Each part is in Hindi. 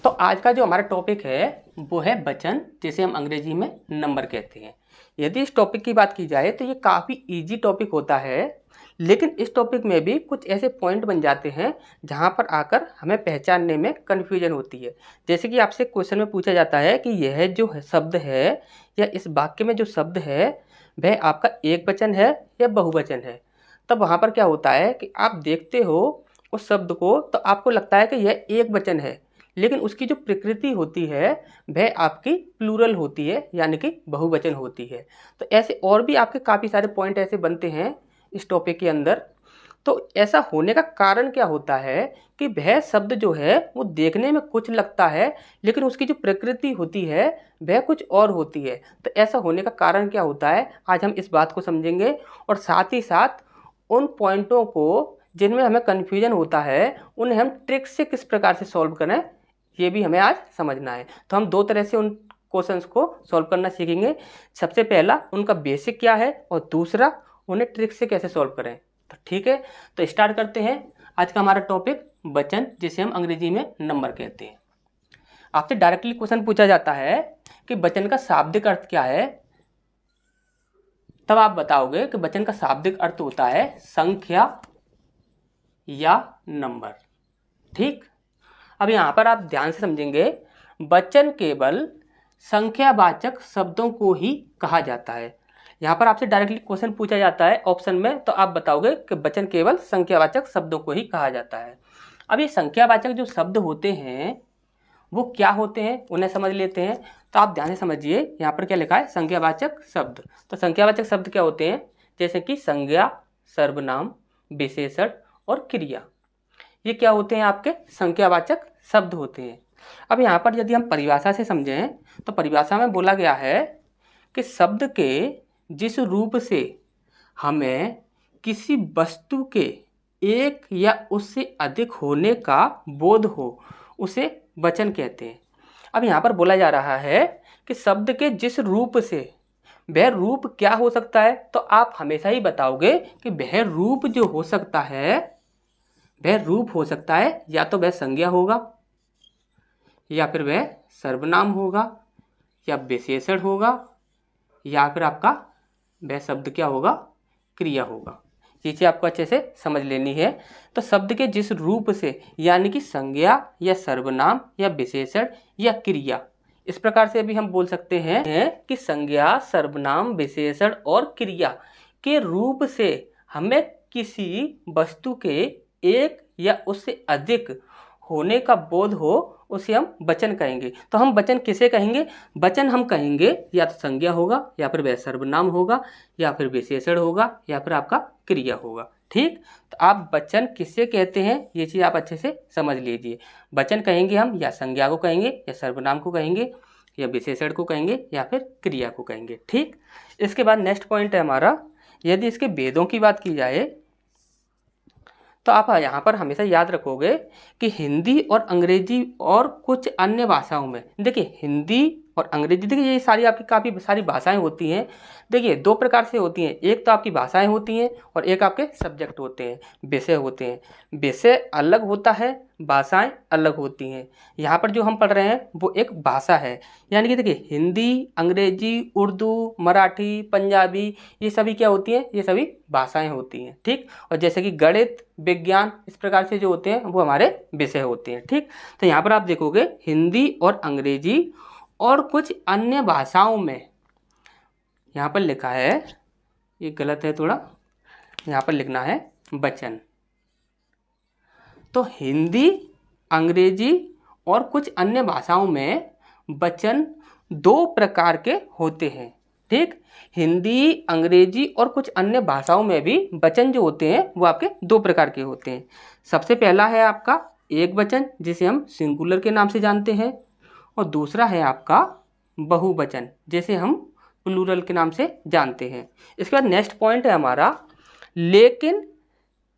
तो आज का जो हमारा टॉपिक है वो है वचन, जिसे हम अंग्रेजी में नंबर कहते हैं। यदि इस टॉपिक की बात की जाए तो ये काफ़ी इजी टॉपिक होता है, लेकिन इस टॉपिक में भी कुछ ऐसे पॉइंट बन जाते हैं जहाँ पर आकर हमें पहचानने में कन्फ्यूजन होती है। जैसे कि आपसे क्वेश्चन में पूछा जाता है कि यह जो शब्द है या इस वाक्य में जो शब्द है वह आपका एक वचन है या बहुवचन है। तब वहाँ पर क्या होता है कि आप देखते हो उस शब्द को तो आपको लगता है कि यह एक वचन है, लेकिन उसकी जो प्रकृति होती है वह आपकी प्लूरल होती है, यानी कि बहुवचन होती है। तो ऐसे और भी आपके काफ़ी सारे पॉइंट ऐसे बनते हैं इस टॉपिक के अंदर। तो ऐसा होने का कारण क्या होता है कि वह शब्द जो है वो देखने में कुछ लगता है, लेकिन उसकी जो प्रकृति होती है वह कुछ और होती है। तो ऐसा होने का कारण क्या होता है, आज हम इस बात को समझेंगे और साथ ही साथ उन पॉइंटों को जिनमें हमें कन्फ्यूजन होता है उन्हें हम ट्रिक से किस प्रकार से सॉल्व करें, ये भी हमें आज समझना है। तो हम दो तरह से उन क्वेश्चंस को सॉल्व करना सीखेंगे। सबसे पहला उनका बेसिक क्या है और दूसरा उन्हें ट्रिक से कैसे सॉल्व करें। तो ठीक है, तो स्टार्ट करते हैं। आज का हमारा टॉपिक वचन, जिसे हम अंग्रेजी में नंबर कहते हैं। आपसे डायरेक्टली क्वेश्चन पूछा जाता है कि वचन का शाब्दिक अर्थ क्या है, तब आप बताओगे कि वचन का शाब्दिक अर्थ होता है संख्या या नंबर। ठीक, अब यहाँ पर आप ध्यान से समझेंगे, वचन केवल संख्यावाचक शब्दों को ही कहा जाता है। यहाँ पर आपसे डायरेक्टली क्वेश्चन पूछा जाता है ऑप्शन में, तो आप बताओगे कि वचन केवल संख्यावाचक शब्दों को ही कहा जाता है। अब ये संख्यावाचक जो शब्द होते हैं वो क्या होते हैं उन्हें समझ लेते हैं। तो आप ध्यान से समझिए, यहाँ पर क्या लिखा है, संख्यावाचक शब्द। तो संख्यावाचक शब्द क्या होते हैं, जैसे कि संज्ञा, सर्वनाम, विशेषण और क्रिया, ये क्या होते हैं, आपके संख्यावाचक शब्द होते हैं। अब यहाँ पर यदि हम परिभाषा से समझें तो परिभाषा में बोला गया है कि शब्द के जिस रूप से हमें किसी वस्तु के एक या उससे अधिक होने का बोध हो उसे वचन कहते हैं। अब यहाँ पर बोला जा रहा है कि शब्द के जिस रूप से, वह रूप क्या हो सकता है, तो आप हमेशा ही बताओगे कि वह रूप जो हो सकता है, वह रूप हो सकता है या तो वह संज्ञा होगा, या फिर वह सर्वनाम होगा, या विशेषण होगा, या फिर आपका वह शब्द क्या होगा, क्रिया होगा। ये चीज़ आपको अच्छे से समझ लेनी है। तो शब्द के जिस रूप से, यानी कि संज्ञा या सर्वनाम या विशेषण या क्रिया, इस प्रकार से भी हम बोल सकते हैं कि संज्ञा, सर्वनाम, विशेषण और क्रिया के रूप से हमें किसी वस्तु के एक या उससे अधिक होने का बोध हो, उसे हम वचन कहेंगे। तो हम वचन किसे कहेंगे, वचन हम कहेंगे या तो संज्ञा होगा, या फिर वह सर्वनाम होगा, या फिर विशेषण होगा, या फिर आपका क्रिया होगा। ठीक, तो आप वचन किसे कहते हैं ये चीज़ आप अच्छे से समझ लीजिए। वचन कहेंगे हम या संज्ञा को कहेंगे, या सर्वनाम को कहेंगे, या विशेषण को कहेंगे, या फिर क्रिया को कहेंगे। ठीक, इसके बाद नेक्स्ट पॉइंट है हमारा, यदि इसके भेदों की बात की जाए तो आप यहाँ पर हमेशा याद रखोगे कि हिंदी और अंग्रेजी और कुछ अन्य भाषाओं में, देखिए हिंदी और अंग्रेजी, देखिए ये सारी आपकी काफ़ी सारी भाषाएं होती हैं। देखिए दो प्रकार से होती हैं, एक तो आपकी भाषाएं होती हैं और एक आपके सब्जेक्ट होते हैं, विषय होते हैं। विषय अलग होता है, भाषाएं अलग होती हैं। यहाँ पर जो हम पढ़ रहे हैं वो एक भाषा है, यानी कि देखिए हिंदी, अंग्रेजी, उर्दू, मराठी, पंजाबी, ये सभी क्या होती हैं, ये सभी भाषाएं होती हैं। ठीक, और जैसे कि गणित, विज्ञान, इस प्रकार से जो होते हैं वो हमारे विषय होते हैं। ठीक, तो यहाँ पर आप देखोगे हिंदी और अंग्रेजी और कुछ अन्य भाषाओं में, यहाँ पर लिखा है, ये गलत है थोड़ा, यहाँ पर लिखना है वचन। तो हिंदी, अंग्रेजी और कुछ अन्य भाषाओं में वचन दो प्रकार के होते हैं। ठीक, हिंदी, अंग्रेजी और कुछ अन्य भाषाओं में भी वचन जो होते हैं वो आपके दो प्रकार के होते हैं। सबसे पहला है आपका एक वचन, जिसे हम सिंगुलर के नाम से जानते हैं, और दूसरा है आपका बहुवचन, जिसे हम प्लूरल के नाम से जानते हैं। इसके बाद नेक्स्ट पॉइंट है हमारा, लेकिन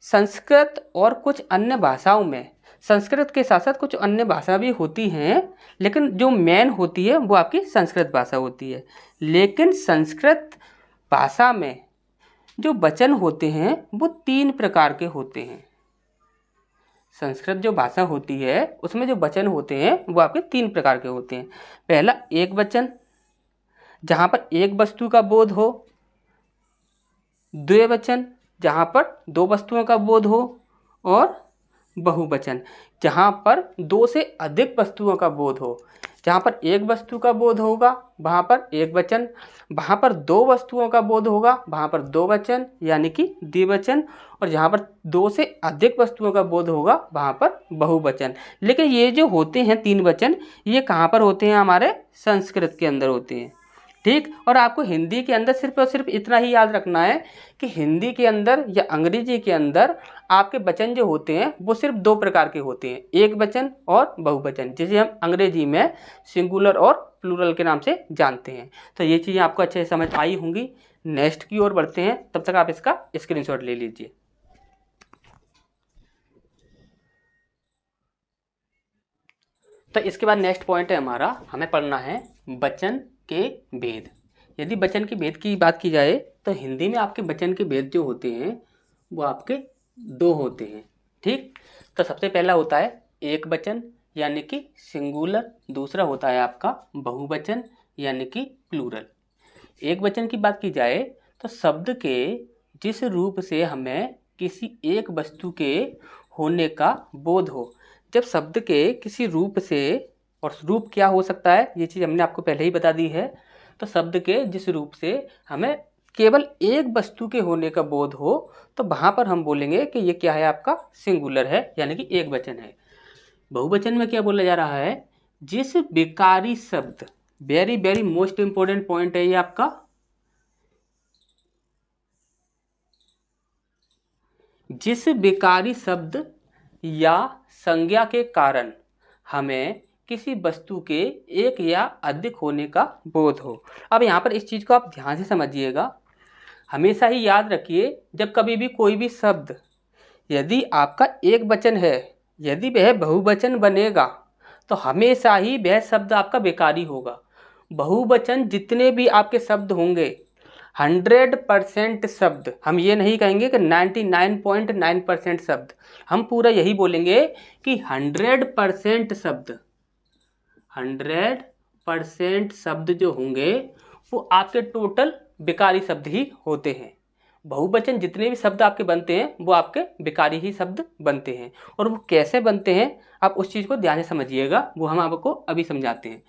संस्कृत और कुछ अन्य भाषाओं में, संस्कृत के साथ साथ कुछ अन्य भाषा भी होती हैं, लेकिन जो मेन होती है वो आपकी संस्कृत भाषा होती है। लेकिन संस्कृत भाषा में जो वचन होते हैं वो तीन प्रकार के होते हैं। संस्कृत जो भाषा होती है उसमें जो वचन होते हैं वो आपके 3 प्रकार के होते हैं। पहला एक वचन, जहाँ पर एक वस्तु का बोध हो। द्विवचन, जहाँ पर 2 वस्तुओं का बोध हो। और बहुवचन, जहाँ पर 2 से अधिक वस्तुओं का बोध हो। जहाँ पर एक वस्तु का बोध होगा वहाँ पर एक वचन, वहाँ पर 2 वस्तुओं का बोध होगा वहाँ पर 2 वचन यानी कि द्विवचन, और जहाँ पर 2 से अधिक वस्तुओं का बोध होगा वहाँ पर बहुवचन। लेकिन ये जो होते हैं 3 वचन, ये कहाँ पर होते हैं? हमारे संस्कृत के अंदर होते हैं। ठीक। और आपको हिंदी के अंदर सिर्फ और सिर्फ इतना ही याद रखना है कि हिंदी के अंदर या अंग्रेजी के अंदर आपके वचन जो होते हैं वो सिर्फ 2 प्रकार के होते हैं, एक वचन और बहुवचन, जिसे हम अंग्रेजी में सिंगुलर और प्लूरल के नाम से जानते हैं। तो ये चीज़ें आपको अच्छे से समझ आई होंगी। नेक्स्ट की ओर बढ़ते हैं, तब तक आप इसका स्क्रीनशॉट ले लीजिए। तो इसके बाद नेक्स्ट पॉइंट है हमारा, हमें पढ़ना है वचन के भेद। यदि वचन के भेद की बात की जाए तो हिंदी में आपके वचन के भेद जो होते हैं वो आपके 2 होते हैं। ठीक। तो सबसे पहला होता है एक वचन यानी कि सिंगुलर, दूसरा होता है आपका बहुवचन यानी कि प्लूरल। एक वचन की बात की जाए तो शब्द के जिस रूप से हमें किसी एक वस्तु के होने का बोध हो। जब शब्द के किसी रूप से, और रूप क्या हो सकता है ये चीज़ हमने आपको पहले ही बता दी है, तो शब्द के जिस रूप से हमें केवल एक वस्तु के होने का बोध हो तो वहाँ पर हम बोलेंगे कि ये क्या है? आपका सिंगुलर है यानी कि एक वचन है। बहुवचन में क्या बोला जा रहा है? जिस विकारी शब्द, very very most important point है ये आपका, जिस विकारी शब्द या संज्ञा के कारण हमें किसी वस्तु के एक या अधिक होने का बोध हो। अब यहाँ पर इस चीज़ को आप ध्यान से समझिएगा। हमेशा ही याद रखिए, जब कभी भी कोई भी शब्द यदि आपका एक वचन है, यदि वह बहुवचन बनेगा तो हमेशा ही वह शब्द आपका बेकारी होगा। बहुवचन जितने भी आपके शब्द होंगे, 100% शब्द, हम ये नहीं कहेंगे कि 99.9% शब्द, हम पूरा यही बोलेंगे कि 100% शब्द, 100% शब्द जो होंगे वो आपके टोटल बेकारी शब्द ही होते हैं। बहुवचन जितने भी शब्द आपके बनते हैं वो आपके बेकारी ही शब्द बनते हैं। और वो कैसे बनते हैं आप उस चीज़ को ध्यान से समझिएगा, वो हम आपको अभी समझाते हैं।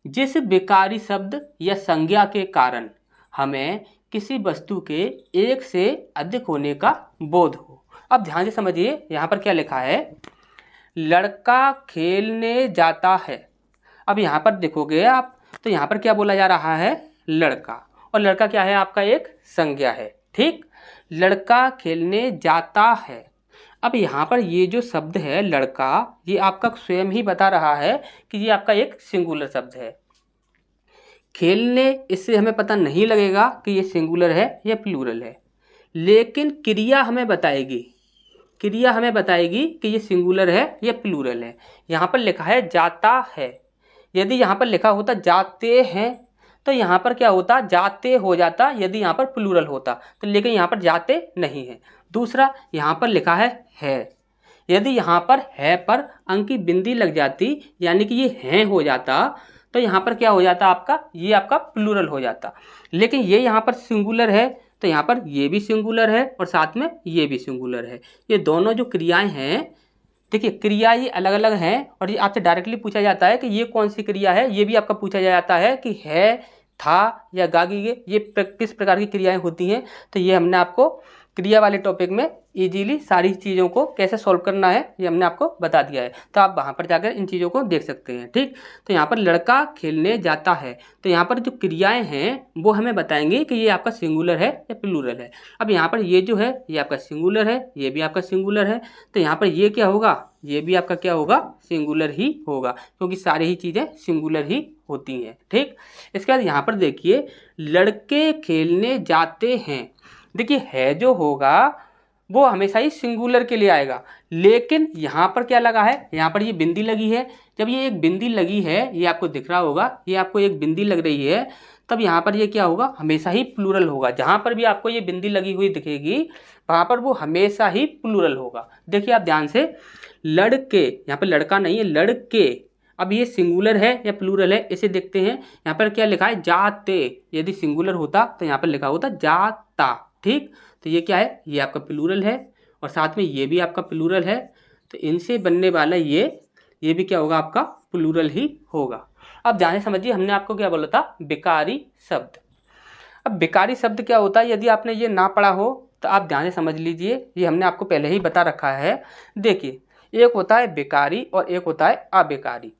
जिस बेकारी शब्द या संज्ञा के कारण हमें किसी वस्तु के एक से अधिक होने का बोध हो। अब ध्यान से समझिए, यहाँ पर क्या लिखा है? लड़का खेलने जाता है। अब यहाँ पर देखोगे आप तो यहाँ पर क्या बोला जा रहा है? लड़का। और लड़का क्या है? आपका एक संज्ञा है। ठीक। लड़का खेलने जाता है। अब यहाँ पर ये जो शब्द है लड़का, ये आपका स्वयं ही बता रहा है कि ये आपका एक सिंगुलर शब्द है। खेलने, इससे हमें पता नहीं लगेगा कि ये सिंगुलर है या प्लूरल है, लेकिन क्रिया हमें बताएगी, क्रिया हमें बताएगी कि ये सिंगुलर है या प्लूरल है। यहाँ पर लिखा है जाता है। यदि यहाँ पर लिखा होता जाते हैं तो यहाँ पर क्या होता? जाते हो जाता, यदि यहाँ पर प्लूरल होता तो, लेकिन यहाँ पर जाते नहीं है। दूसरा, यहाँ पर लिखा है। यदि यहाँ पर है पर अंक की बिंदी लग जाती यानी कि ये हैं हो जाता तो यहाँ पर क्या हो जाता? आपका ये आपका प्लूरल हो जाता। लेकिन ये यहाँ पर सिंगुलर है तो यहाँ पर ये भी सिंगुलर है और साथ में ये भी सिंगुलर है। ये दोनों जो क्रियाएं हैं, देखिए क्रिया ये अलग अलग हैं और ये आपसे डायरेक्टली पूछा जाता है कि ये कौन सी क्रिया है। ये भी आपका पूछा जाता है कि है, था या गागी, ये किस प्रकार की क्रियाएं होती हैं। तो ये हमने आपको क्रिया वाले टॉपिक में इजीली सारी चीज़ों को कैसे सॉल्व करना है ये हमने आपको बता दिया है, तो आप वहाँ पर जाकर इन चीज़ों को देख सकते हैं। ठीक। तो यहाँ पर लड़का खेलने जाता है, तो यहाँ पर जो क्रियाएं हैं वो हमें बताएंगे कि ये आपका सिंगुलर है या प्लूरल है। अब यहाँ पर ये जो है ये आपका सिंगुलर है, ये भी आपका सिंगुलर है, तो यहाँ पर ये क्या होगा? ये भी आपका क्या होगा? सिंगुलर ही होगा, क्योंकि सारी ही चीज़ें सिंगुलर ही होती हैं। ठीक। इसके बाद यहाँ पर देखिए लड़के खेलने जाते हैं। देखिए है जो होगा वो हमेशा ही सिंगुलर के लिए आएगा, लेकिन यहाँ पर क्या लगा है? यहाँ पर ये बिंदी लगी है। जब ये एक बिंदी लगी है, ये आपको दिख रहा होगा, ये आपको एक बिंदी लग रही है, तब यहाँ पर ये क्या होगा, हमेशा ही प्लूरल होगा। जहाँ पर भी आपको ये बिंदी लगी हुई दिखेगी वहाँ पर वो हमेशा ही प्लूरल होगा। देखिए आप ध्यान से, लड़के, यहाँ पर लड़का नहीं है, लड़के। अब ये सिंगुलर है या प्लूरल है इसे देखते हैं। यहाँ पर क्या लिखा है, जाते। यदि सिंगुलर होता तो यहाँ पर लिखा होता जाता। ठीक, तो ये क्या है, ये आपका प्लूरल है और साथ में ये भी आपका प्लूरल है। तो इनसे बनने वाला ये भी क्या होगा, आपका प्लूरल ही होगा। अब ध्यान से समझिए, हमने आपको क्या बोला था, विकारी शब्द। अब विकारी शब्द क्या होता है, यदि आपने ये ना पढ़ा हो तो आप ध्यान से समझ लीजिए, ये हमने आपको पहले ही बता रखा है। देखिए, एक होता है विकारी और एक होता है अविकारी।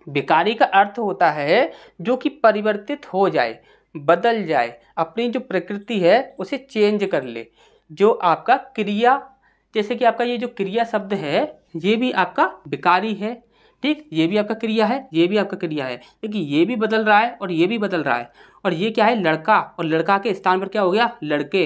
विकारी का अर्थ होता है जो कि परिवर्तित हो जाए, बदल जाए, अपनी जो प्रकृति है उसे चेंज कर ले। जो आपका क्रिया, जैसे कि आपका ये जो क्रिया शब्द है ये भी आपका विकारी है। ठीक, ये भी आपका क्रिया है, ये भी आपका क्रिया है, क्योंकि ये भी बदल रहा है और ये भी बदल रहा है। और ये क्या है, लड़का, और लड़का के स्थान पर क्या हो गया, लड़के।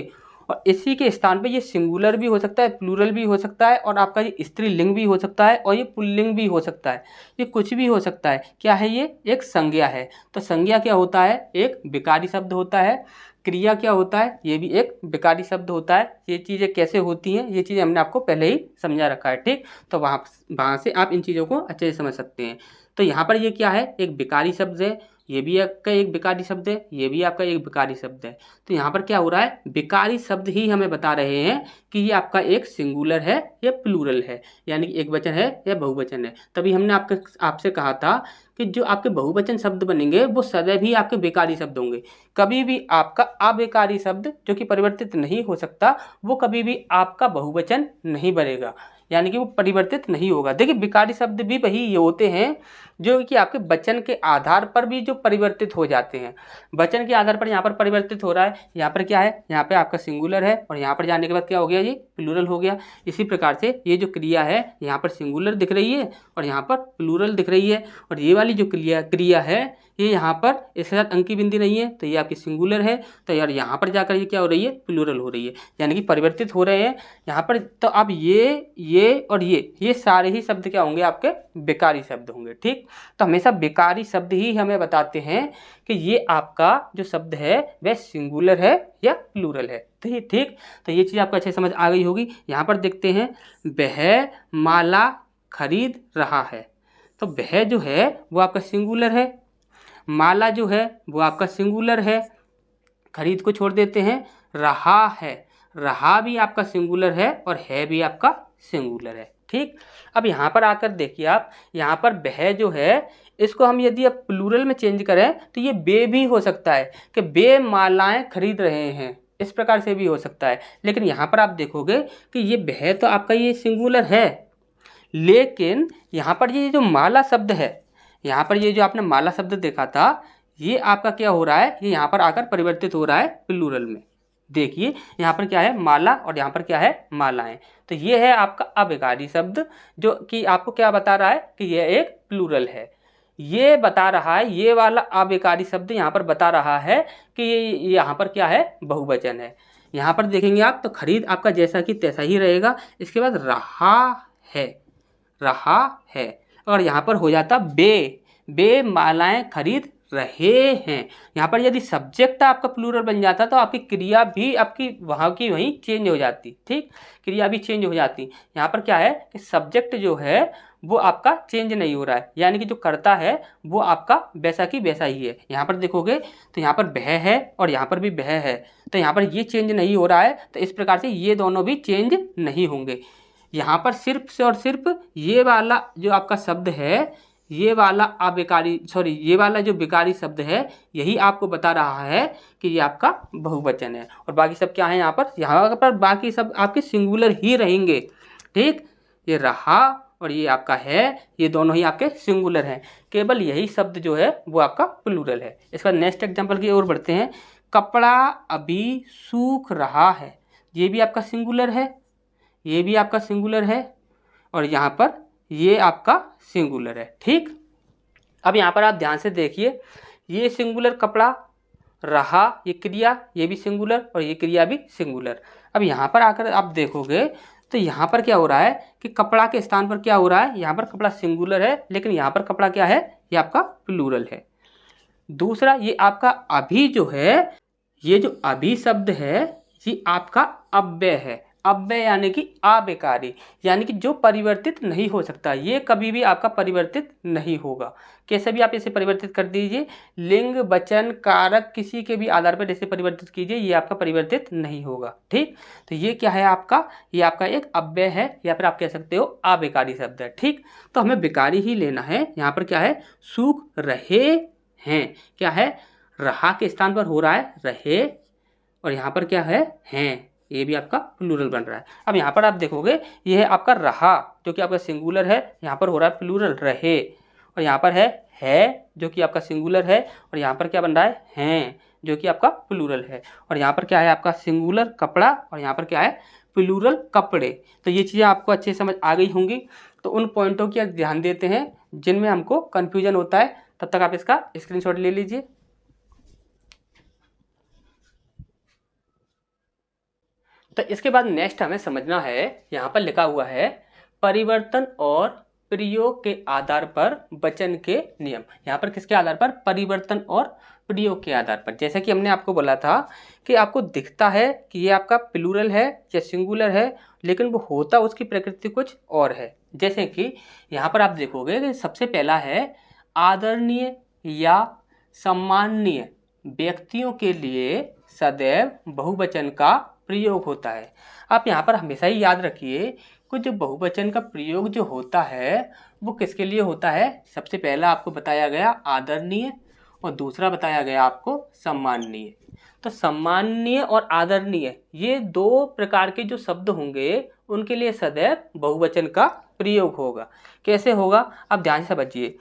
और इसी के स्थान पे ये सिंगुलर भी हो सकता है, प्लूरल भी हो सकता है, और आपका ये स्त्रीलिंग भी हो सकता है, और ये पुल्लिंग भी हो सकता है। ये कुछ भी हो सकता है। क्या है, ये एक संज्ञा है। तो संज्ञा क्या होता है, एक विकारी शब्द होता है। क्रिया क्या होता है, ये भी एक विकारी शब्द होता है। ये चीज़ें कैसे होती हैं, ये चीज़ें हमने आपको पहले ही समझा रखा है। ठीक, तो वहाँ से आप इन चीज़ों को अच्छे से समझ सकते हैं। तो यहाँ पर ये क्या है, एक विकारी शब्द है, ये भी आपका एक विकारी शब्द है, ये भी आपका एक विकारी शब्द है। तो यहाँ पर क्या हो रहा है, विकारी शब्द ही हमें बता रहे हैं कि ये आपका एक सिंगुलर है या प्लूरल है, यानी कि एक वचन है या बहुवचन है। तभी हमने आपसे कहा था कि जो आपके बहुवचन शब्द बनेंगे वो सदैव ही आपके विकारी शब्द होंगे। कभी भी आपका अविकारी शब्द जो कि परिवर्तित नहीं हो सकता, वो कभी भी आपका बहुवचन नहीं बनेगा, यानी कि वो परिवर्तित नहीं होगा। देखिए, विकारी शब्द भी वही ये होते हैं जो कि आपके वचन के आधार पर भी जो परिवर्तित हो जाते हैं। वचन के आधार पर यहाँ पर परिवर्तित हो रहा है, यहाँ पर क्या है, यहाँ पे आपका सिंगुलर है और यहाँ पर जाने के बाद क्या हो गया, ये प्लूरल हो गया। इसी प्रकार से ये जो क्रिया है यहाँ पर सिंगुलर दिख रही है और यहाँ पर प्लूरल दिख रही है, और ये वाली जो क्रिया है ये यहाँ पर इसके साथ अंकी बिंदी नहीं है तो ये आपकी सिंगुलर है। तो यार यहाँ पर जाकर ये क्या हो रही है, प्लूरल हो रही है, यानी कि परिवर्तित हो रहे हैं यहाँ पर। तो अब ये और ये सारे ही शब्द क्या होंगे, आपके विकारी शब्द होंगे। ठीक, तो हमेशा विकारी शब्द ही हमें बताते हैं कि ये आपका जो शब्द है वह सिंगुलर है या प्लूरल है। तो ये ठीक, तो ये चीज़ आपको अच्छे समझ आ गई होगी। यहाँ पर देखते हैं, वह माला खरीद रहा है। तो वह जो है वो आपका सिंगुलर है, माला जो है वो आपका सिंगुलर है, खरीद को छोड़ देते हैं, रहा है, रहा भी आपका सिंगुलर है और है भी आपका सिंगुलर है। ठीक, अब यहाँ पर आकर देखिए आप, यहाँ पर वह जो है इसको हम यदि आप प्लूरल में चेंज करें तो ये बे भी हो सकता है कि बे मालाएं खरीद रहे हैं, इस प्रकार से भी हो सकता है। लेकिन यहाँ पर आप देखोगे कि ये वह तो आपका ये सिंगुलर है, लेकिन यहाँ पर ये जो माला शब्द है, यहाँ पर ये जो आपने माला शब्द देखा था ये आपका क्या हो रहा है, ये यहाँ पर आकर परिवर्तित हो रहा है प्लूरल में। देखिए यहाँ पर क्या है, माला, और यहाँ पर क्या है, मालाएं। तो ये है आपका अविकारी शब्द जो कि आपको क्या बता रहा है कि यह एक प्लूरल है। ये बता रहा है, ये वाला अविकारी शब्द यहाँ पर बता रहा है कि ये यहाँ पर क्या है, बहुवचन है। यहाँ पर देखेंगे आप तो खरीद आपका जैसा कि तैसा ही रहेगा, इसके बाद रहा है, रहा है, और यहाँ पर हो जाता बे मालाएं खरीद रहे हैं। यहाँ पर यदि सब्जेक्ट आपका प्लूरल बन जाता तो आपकी क्रिया भी आपकी वहाँ की वहीं चेंज हो जाती। ठीक, क्रिया भी चेंज हो जाती। यहाँ पर क्या है कि सब्जेक्ट जो है वो आपका चेंज नहीं हो रहा है, यानी कि जो करता है वो आपका वैसा की वैसा ही है। यहाँ पर देखोगे तो यहाँ पर वह है और यहाँ पर भी वह है, तो यहाँ पर ये चेंज नहीं हो रहा है। तो इस प्रकार से ये दोनों भी चेंज नहीं होंगे। यहाँ पर सिर्फ से और सिर्फ ये वाला जो आपका शब्द है, ये वाला अविकारी, सॉरी, ये वाला जो विकारी शब्द है यही आपको बता रहा है कि ये आपका बहुवचन है, और बाकी सब क्या है, यहाँ पर बाकी सब आपके सिंगुलर ही रहेंगे। ठीक, ये रहा और ये आपका है, ये दोनों ही आपके सिंगुलर हैं। केवल यही शब्द जो है वो आपका प्लूरल है। इसका नेक्स्ट एग्जाम्पल की ओर बढ़ते हैं। कपड़ा अभी सूख रहा है, ये भी आपका सिंगुलर है, ये भी आपका सिंगुलर है, और यहाँ पर ये आपका सिंगुलर है। ठीक, अब यहाँ पर आप ध्यान से देखिए, ये सिंगुलर कपड़ा, रहा ये क्रिया, ये भी सिंगुलर और ये क्रिया भी सिंगुलर। अब यहाँ पर आकर आप देखोगे तो यहाँ पर क्या हो रहा है कि कपड़ा के स्थान पर क्या हो रहा है, यहाँ पर कपड़ा सिंगुलर है, लेकिन यहाँ पर कपड़ा क्या है, ये आपका प्लूरल है। दूसरा ये आपका अभी जो है, ये जो अभी शब्द है ये आपका अव्यय है। अव्यय यानी कि अविकारी, यानी कि जो परिवर्तित नहीं हो सकता, ये कभी भी आपका परिवर्तित नहीं होगा। कैसे भी आप इसे परिवर्तित कर दीजिए, लिंग वचन कारक किसी के भी आधार पर जैसे परिवर्तित कीजिए, ये आपका परिवर्तित नहीं होगा। ठीक, तो ये क्या है आपका, ये आपका एक अव्यय है या फिर आप कह सकते हो अविकारी शब्द है। ठीक, तो हमें विकारी ही लेना है। यहाँ पर क्या है, सूख रहे हैं, क्या है, रहा के स्थान पर हो रहा है रहे, और यहाँ पर क्या है, हैं, ये भी आपका प्लूरल बन रहा है। अब यहाँ पर आप देखोगे ये है आपका रहा जो कि आपका सिंगुलर है, यहाँ पर हो रहा है प्लूरल रहे, और यहाँ पर है जो कि आपका सिंगुलर है, और यहाँ पर क्या बन रहा है, हैं जो कि आपका प्लूरल है, और यहाँ पर क्या है आपका सिंगुलर कपड़ा, और यहाँ पर क्या है प्लूरल कपड़े। तो ये चीज़ें आपको अच्छे से समझ आ गई होंगी। तो उन पॉइंटों की ध्यान देते हैं जिनमें हमको कन्फ्यूजन होता है, तब तक आप इसका स्क्रीनशॉट ले लीजिए। तो इसके बाद नेक्स्ट हमें समझना है, यहाँ पर लिखा हुआ है परिवर्तन और प्रयोग के आधार पर वचन के नियम। यहाँ पर किसके आधार पर, परिवर्तन और प्रयोग के आधार पर। जैसे कि हमने आपको बोला था कि आपको दिखता है कि ये आपका प्लूरल है या सिंगुलर है, लेकिन वो होता उसकी प्रकृति कुछ और है। जैसे कि यहाँ पर आप देखोगे कि सबसे पहला है आदरणीय या सम्माननीय व्यक्तियों के लिए सदैव बहुवचन का प्रयोग होता है। आप यहाँ पर हमेशा ही याद रखिए कि जो बहुवचन का प्रयोग जो होता है वो किसके लिए होता है। सबसे पहला आपको बताया गया आदरणीय, और दूसरा बताया गया आपको सम्माननीय। तो सम्माननीय और आदरणीय ये दो प्रकार के जो शब्द होंगे उनके लिए सदैव बहुवचन का प्रयोग होगा। कैसे होगा, आप ध्यान से समझिए।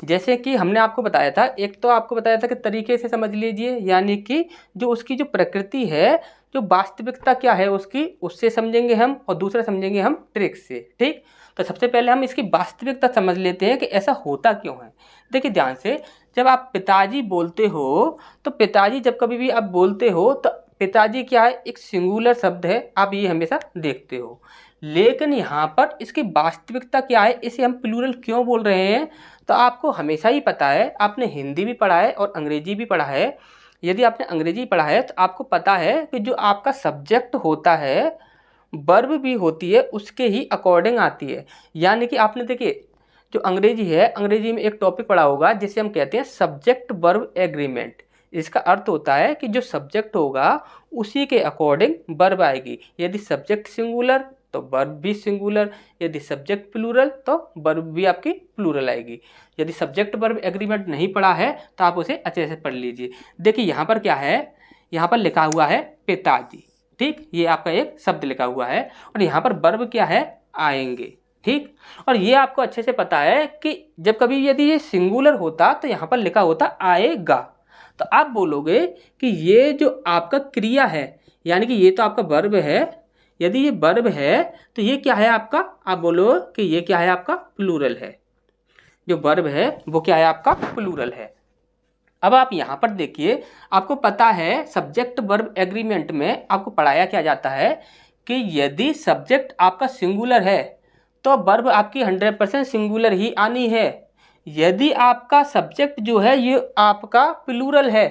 जैसे कि हमने आपको बताया था, एक तो आपको बताया था कि तरीके से समझ लीजिए, यानी कि जो उसकी जो प्रकृति है, जो वास्तविकता क्या है उसकी, उससे समझेंगे हम, और दूसरा समझेंगे हम ट्रिक से। ठीक, तो सबसे पहले हम इसकी वास्तविकता समझ लेते हैं कि ऐसा होता क्यों है। देखिए ध्यान से, जब आप पिताजी बोलते हो तो पिताजी जब कभी भी आप बोलते हो तो पिताजी क्या है, एक सिंगुलर शब्द है, आप ये हमेशा देखते हो। लेकिन यहाँ पर इसकी वास्तविकता क्या है, इसे हम प्लूरल क्यों बोल रहे हैं, तो आपको हमेशा ही पता है, आपने हिंदी भी पढ़ा है और अंग्रेजी भी पढ़ा है। यदि आपने अंग्रेजी पढ़ा है तो आपको पता है कि जो आपका सब्जेक्ट होता है, वर्ब भी होती है उसके ही अकॉर्डिंग आती है। यानी कि आपने देखिए जो अंग्रेजी है, अंग्रेजी में एक टॉपिक पढ़ा होगा जिसे हम कहते हैं सब्जेक्ट वर्ब एग्रीमेंट। इसका अर्थ होता है कि जो सब्जेक्ट होगा उसी के अकॉर्डिंग वर्ब आएगी। यदि सब्जेक्ट सिंगुलर तो वर्ब भी सिंगुलर, यदि सब्जेक्ट प्लूरल तो वर्ब भी आपकी प्लूरल आएगी। यदि सब्जेक्ट वर्ब एग्रीमेंट नहीं पढ़ा है तो आप उसे अच्छे से पढ़ लीजिए। देखिए यहाँ पर क्या है, यहाँ पर लिखा हुआ है पिताजी। ठीक, ये आपका एक शब्द लिखा हुआ है, और यहाँ पर वर्ब क्या है, आएंगे। ठीक, और ये आपको अच्छे से पता है कि जब कभी यदि ये सिंगुलर होता तो यहाँ पर लिखा होता आएगा। तो आप बोलोगे कि ये जो आपका क्रिया है, यानी कि ये तो आपका वर्ब है, यदि ये वर्ब है तो ये क्या है आपका, आप बोलो कि ये क्या है आपका प्लूरल है। जो वर्ब है वो क्या है आपका प्लूरल है। अब आप यहाँ पर देखिए, आपको पता है सब्जेक्ट वर्ब एग्रीमेंट में आपको पढ़ाया क्या जाता है कि यदि सब्जेक्ट आपका सिंगुलर है तो वर्ब आपकी 100% सिंगुलर ही आनी है। यदि आपका सब्जेक्ट जो है ये आपका प्लूरल है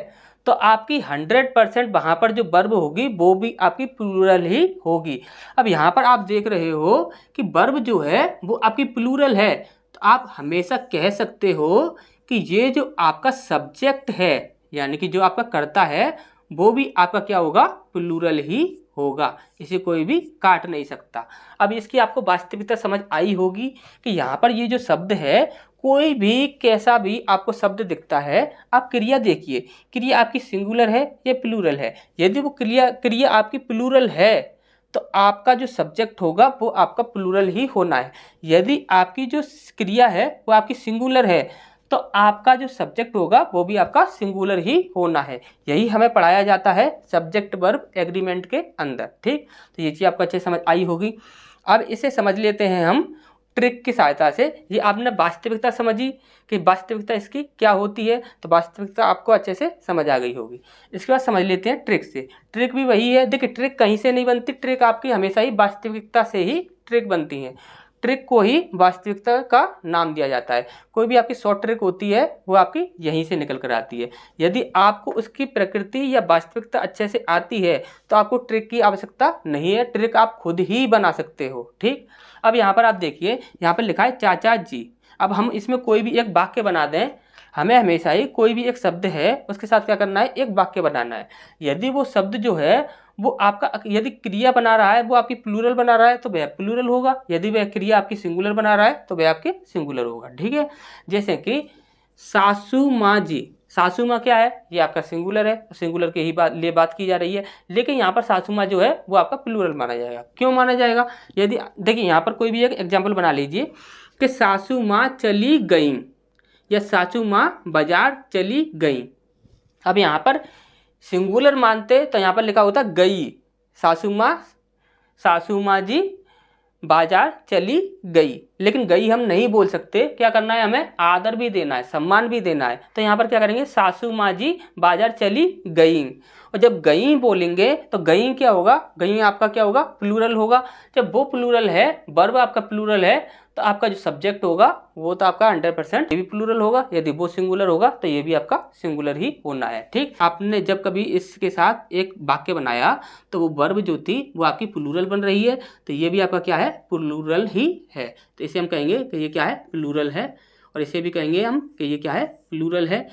तो आपकी 100% वहाँ पर जो वर्ब होगी वो भी आपकी प्लूरल ही होगी। अब यहाँ पर आप देख रहे हो कि वर्ब जो है वो आपकी प्लूरल है, तो आप हमेशा कह सकते हो कि ये जो आपका सब्जेक्ट है, यानी कि जो आपका कर्ता है, वो भी आपका क्या होगा, प्लूरल ही होगा। इसे कोई भी काट नहीं सकता। अब इसकी आपको वास्तविकता समझ आई होगी कि यहाँ पर ये जो शब्द है, कोई भी कैसा भी आपको शब्द दिखता है, आप क्रिया देखिए, क्रिया आपकी सिंगुलर है या प्लूरल है। यदि वो क्रिया आपकी प्लूरल है तो आपका जो सब्जेक्ट होगा वो आपका प्लूरल ही होना है। यदि आपकी जो क्रिया है वो आपकी सिंगुलर है तो आपका जो सब्जेक्ट होगा वो भी आपका सिंगुलर ही होना है। यही हमें पढ़ाया जाता है सब्जेक्ट वर्ब एग्रीमेंट के अंदर। ठीक, तो ये चीज़ आपको अच्छे समझ आई होगी। अब इसे समझ लेते हैं हम ट्रिक की सहायता से। ये आपने वास्तविकता समझी कि वास्तविकता इसकी क्या होती है, तो वास्तविकता आपको अच्छे से समझ आ गई होगी। इसके बाद समझ लेते हैं ट्रिक से। ट्रिक भी वही है, देखिए ट्रिक कहीं से नहीं बनती, ट्रिक आपकी हमेशा ही वास्तविकता से ही ट्रिक बनती है। ट्रिक को ही वास्तविकता का नाम दिया जाता है। कोई भी आपकी शॉर्ट ट्रिक होती है वो आपकी यहीं से निकल कर आती है। यदि आपको उसकी प्रकृति या वास्तविकता अच्छे से आती है तो आपको ट्रिक की आवश्यकता नहीं है, ट्रिक आप खुद ही बना सकते हो। ठीक, अब यहाँ पर आप देखिए, यहाँ पर लिखा है चाचा जी। अब हम इसमें कोई भी एक वाक्य बना दें। हमें हमेशा ही कोई भी एक शब्द है उसके साथ क्या करना है, एक वाक्य बनाना है। यदि वो शब्द जो है वो आपका यदि क्रिया बना रहा है, वो आपकी प्लूरल बना रहा है तो वह प्लूरल होगा। यदि वह क्रिया आपकी सिंगुलर बना रहा है तो वह आपकी सिंगुलर होगा। ठीक है, जैसे कि सासू माँ जी। सासू माँ क्या है, ये आपका सिंगुलर है, सिंगुलर के ही लिए बात की जा रही है। लेकिन यहाँ पर सासू माँ जो है वो आपका प्लूरल माना जाएगा। क्यों माना जाएगा? यदि देखिए यहाँ पर कोई भी एक एग्जाम्पल बना लीजिए कि सासू माँ चली गई या सासू माँ बाजार चली गई। अब यहाँ पर सिंगुलर मानते तो यहाँ पर लिखा होता गई। सासू माँ जी बाजार चली गई, लेकिन गई हम नहीं बोल सकते। क्या करना है, हमें आदर भी देना है, सम्मान भी देना है। तो यहाँ पर क्या करेंगे, सासू माँ जी बाजार चली गई। और जब गई बोलेंगे तो गई क्या होगा, गई आपका क्या होगा, प्लूरल होगा। जब वो प्लूरल है, वर्ब आपका प्लूरल है, तो आपका जो सब्जेक्ट होगा वो तो आपका 100% ये भी प्लूरल होगा। यदि वो सिंगुलर होगा तो ये भी आपका सिंगुलर ही होना है। ठीक, आपने जब कभी इसके साथ एक वाक्य बनाया तो वो वर्ब जो थी वो आपकी प्लूरल बन रही है, तो ये भी आपका क्या है, प्लूरल ही है। तो इसे हम कहेंगे कि ये क्या है, प्लूरल है। और इसे भी कहेंगे हम कि ये क्या है, प्लूरल है।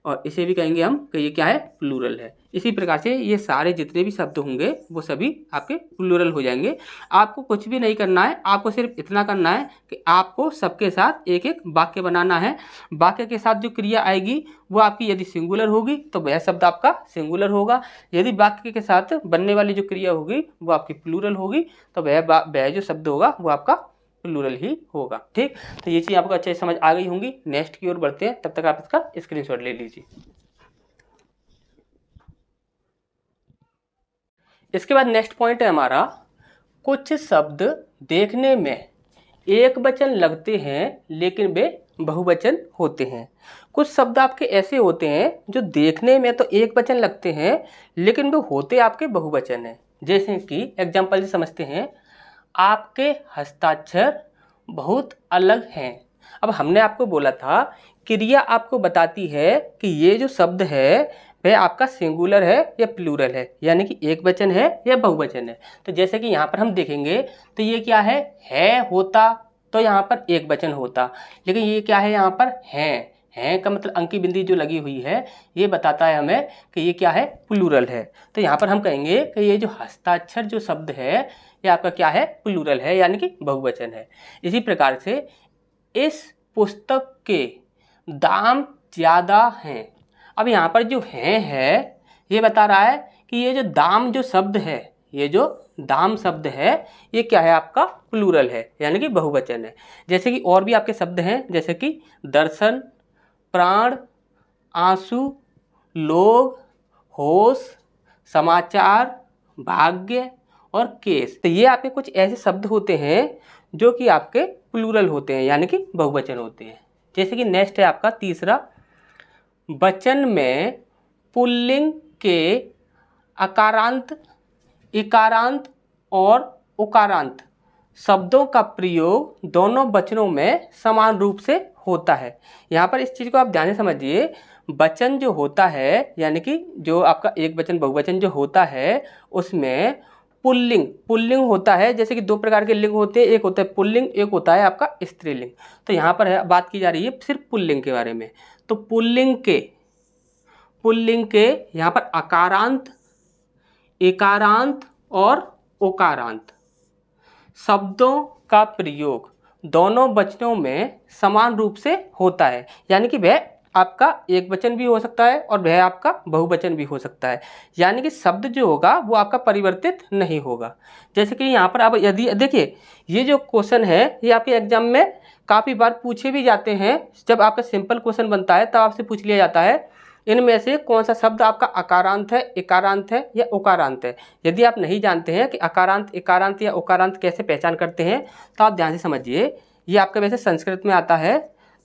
और इसे भी कहेंगे हम कि ये क्या है, प्लूरल है। इसी प्रकार से ये सारे जितने भी शब्द होंगे वो सभी आपके प्लूरल हो जाएंगे। आपको कुछ भी नहीं करना है, आपको सिर्फ इतना करना है कि आपको सबके साथ एक एक वाक्य बनाना है। वाक्य के साथ जो क्रिया आएगी वो आपकी यदि सिंगुलर होगी तो वह शब्द आपका सिंगुलर होगा। यदि वाक्य के साथ बनने वाली जो क्रिया होगी वो आपकी प्लूरल होगी तो वह जो शब्द होगा वो आपका प्लूरल ही होगा। ठीक, तो ये चीज़ आपको अच्छे से समझ आ गई होंगी। नेक्स्ट की ओर बढ़ते हैं, तब तक आप इसका स्क्रीनशॉट ले लीजिए। इसके बाद नेक्स्ट पॉइंट है हमारा, कुछ शब्द देखने में एक वचन लगते हैं लेकिन वे बहुवचन होते हैं। कुछ शब्द आपके ऐसे होते हैं जो देखने में तो एक वचन लगते हैं लेकिन वो होते आपके बहुवचन हैं। जैसे कि एग्जाम्पल से समझते हैं, आपके हस्ताक्षर बहुत अलग हैं। अब हमने आपको बोला था क्रिया आपको बताती है कि ये जो शब्द है वह आपका सिंगुलर है या प्लूरल है, यानी कि एक वचन है या बहुवचन है। तो जैसे कि यहाँ पर हम देखेंगे तो ये क्या है होता तो यहाँ पर एक वचन होता, लेकिन ये क्या है, यहाँ पर हैं का मतलब अंकी बिंदी जो लगी हुई है ये बताता है हमें कि ये क्या है, प्लूरल है। तो यहाँ पर हम कहेंगे कि ये जो हस्ताक्षर जो शब्द है ये आपका क्या है, प्लूरल है, यानी कि बहुवचन है। इसी प्रकार से इस पुस्तक के दाम ज़्यादा हैं। अब यहाँ पर जो है ये बता रहा है कि ये जो दाम जो शब्द है, ये जो दाम शब्द है ये क्या है, आपका प्लूरल है, यानी कि बहुवचन है। जैसे कि और भी आपके शब्द हैं, जैसे कि दर्शन, प्राण, आंसू, लोग, होश, समाचार, भाग्य और केस। तो ये आपके कुछ ऐसे शब्द होते हैं जो कि आपके प्लूरल होते हैं, यानी कि बहुवचन होते हैं। जैसे कि नेक्स्ट है आपका तीसरा, वचन में पुल्लिंग के अकारांत, इकारांत और उकारांत शब्दों का प्रयोग दोनों वचनों में समान रूप से होता है। यहाँ पर इस चीज़ को आप ध्यान से समझिए। वचन जो होता है, यानी कि जो आपका एक वचन बहुवचन जो होता है उसमें पुल्लिंग होता है। जैसे कि दो प्रकार के लिंग होते हैं, एक होता है पुल्लिंग, एक होता है आपका स्त्रीलिंग। तो यहाँ पर है बात की जा रही है सिर्फ पुल्लिंग के बारे में। तो पुल्लिंग के यहाँ पर अकारांत, इकारांत और उकारांत शब्दों का प्रयोग दोनों वचनों में समान रूप से होता है, यानी कि वह आपका एक वचन भी हो सकता है और वह आपका बहुवचन भी हो सकता है, यानी कि शब्द जो होगा वो आपका परिवर्तित नहीं होगा। जैसे कि यहाँ पर आप यदि देखिए, ये जो क्वेश्चन है ये आपके एग्जाम में काफ़ी बार पूछे भी जाते हैं। जब आपका सिंपल क्वेश्चन बनता है तब आपसे पूछ लिया जाता है इनमें से कौन सा शब्द आपका अकारांत है, इकारांत है या उकारांत है। यदि आप नहीं जानते हैं कि अकारांत, इकारांत या उकारांत कैसे पहचान करते हैं तो आप ध्यान से समझिए। ये आपका वैसे संस्कृत में आता है।